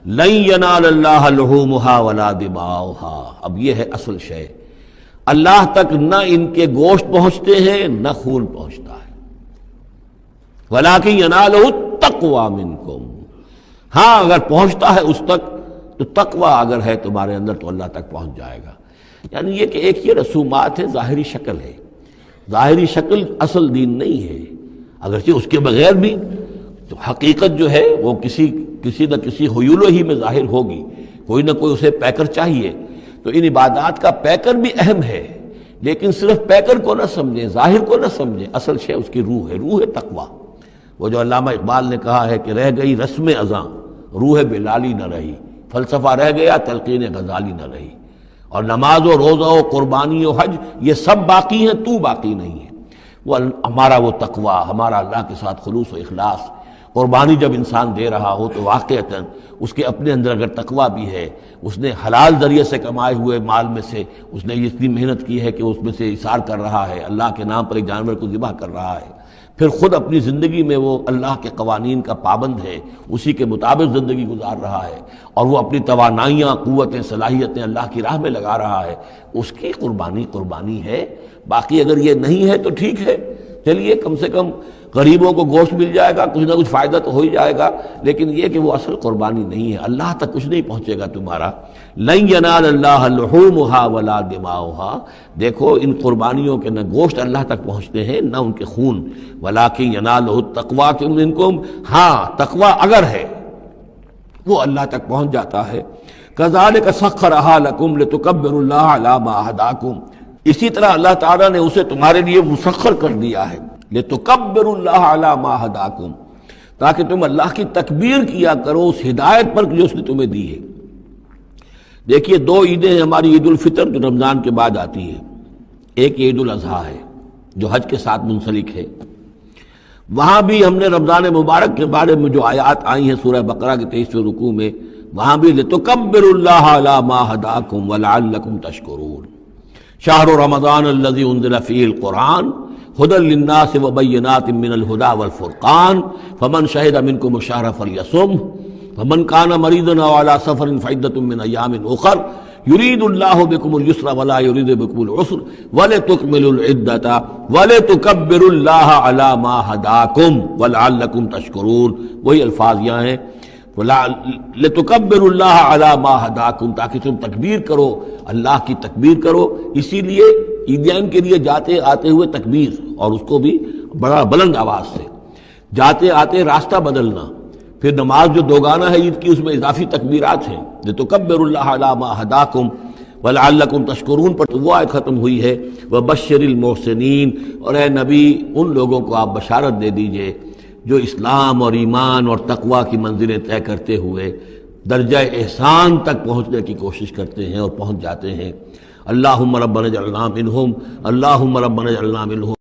لن ینال اللہ لحومها ولا دماؤها، اب یہ ہے اصل شے، اللہ تک نہ ان کے گوشت پہنچتے ہیں نہ خون پہنچتا ہے، ولکن ینالہ التقوی منکم، ہاں اگر پہنچتا ہے اس تک تو تقوی اگر ہے تمہارے اندر تو اللہ تک پہنچ جائے گا۔ یعنی یہ کہ ایک یہ رسومات ہے، ظاہری شکل ہے، ظاہری شکل اصل دین نہیں ہے، اگرچہ اس کے بغیر بھی تو حقیقت جو ہے وہ کسی نہ کسی حیول ہی میں ظاہر ہوگی، کوئی نہ کوئی اسے پیکر چاہیے۔ تو ان عبادات کا پیکر بھی اہم ہے، لیکن صرف پیکر کو نہ سمجھیں، ظاہر کو نہ سمجھیں، اصل شے اس کی روح ہے، روح تقوی۔ وہ جو علامہ اقبال نے کہا ہے کہ رہ گئی رسم اذاں روح بلالی نہ رہی، فلسفہ رہ گیا تلقین غزالی نہ رہی، اور نماز و روزہ و قربانی و حج یہ سب باقی ہیں، تو باقی نہیں ہے۔ وہ ہمارا وہ تقوی، ہمارا اللہ کے ساتھ خلوص و اخلاص، قربانی جب انسان دے رہا ہو تو واقعتاً اس کے اپنے اندر اگر تقوی بھی ہے، اس نے حلال ذریعے سے کمائے ہوئے مال میں سے اس نے اتنی محنت کی ہے کہ اس میں سے اثار کر رہا ہے، اللہ کے نام پر ایک جانور کو ذبح کر رہا ہے، پھر خود اپنی زندگی میں وہ اللہ کے قوانین کا پابند ہے، اسی کے مطابق زندگی گزار رہا ہے، اور وہ اپنی توانائیاں، قوتیں، صلاحیتیں اللہ کی راہ میں لگا رہا ہے، اس کی قربانی ہے۔ باقی اگر یہ نہیں ہے تو ٹھیک ہے، چلیے کم سے کم غریبوں کو گوشت مل جائے گا، کچھ نہ کچھ فائدہ تو ہو ہی جائے گا، لیکن یہ کہ وہ اصل قربانی نہیں ہے، اللہ تک کچھ نہیں پہنچے گا تمہارا۔ لن ینال اللہ لحومها ولا دماؤها، دیکھو ان قربانیوں کے نہ گوشت اللہ تک پہنچتے ہیں نہ ان کے خون، ولکن ینالہ التقوی منکم، ہاں تقوی اگر ہے وہ اللہ تک پہنچ جاتا ہے۔ کذالک سخرھا لکم لتکبروا اللہ علی ما ھداکم، اسی طرح اللہ تعالیٰ نے اسے تمہارے لیے مسخر کر دیا ہے، لتکبروا اللہ علی ما ھداکم، تاکہ تم اللہ کی تکبیر کیا کرو اس ہدایت پر جو اس نے تمہیں دی ہے۔ دیکھیے دو عیدیں ہیں ہماری، عید الفطر جو رمضان کے بعد آتی ہے، ایک عید الاضحیٰ ہے جو حج کے ساتھ منسلک ہے۔ وہاں بھی ہم نے رمضان مبارک کے بارے میں جو آیات آئی ہیں سورہ بقرہ کے 23ویں رکوع میں، وہاں بھی لتکبروا اللہ علی ما ھداکم ولعلکم تشکرون، شہر رمضان الذی انزل فیہ القرآن ھدی للناس وبینات من الھدی والفرقان فمن شہد منکم الشہر فلیصمہ فمن کان مریضا او علی سفر فعدۃ من ایام اخر یرید اللہ بکم الیسر ولا یرید بکم العسر ولتکملوا العدۃ ولتکبروا اللہ علی ما ھداکم ولعلکم تشکرون، وہی الفاظ یہاں ہیں لتکبروا اللہ علی ما ھداکم، تاکہ تم تکبیر کرو، اللہ کی تکبیر کرو۔ اسی لیے عیدین کے لیے جاتے آتے ہوئے تکبیر، اور اس کو بھی بڑا بلند آواز سے، جاتے آتے راستہ بدلنا، پھر نماز جو دوگانہ ہے عید کی اس میں اضافی تکبیرات ہیں، لتکبروا اللہ علی ما ھداکم ولعلکم تشکرون پر تو وہ آیت ختم ہوئی ہے، وبشر المحسنین، اور اے نبی ان لوگوں کو آپ بشارت دے دیجئے جو اسلام اور ایمان اور تقوی کی منزلیں طے کرتے ہوئے درجہ احسان تک پہنچنے کی کوشش کرتے ہیں اور پہنچ جاتے ہیں۔ اللہم ربنا اجعلنا منہم، اللہم ربنا اجعلنا منہم۔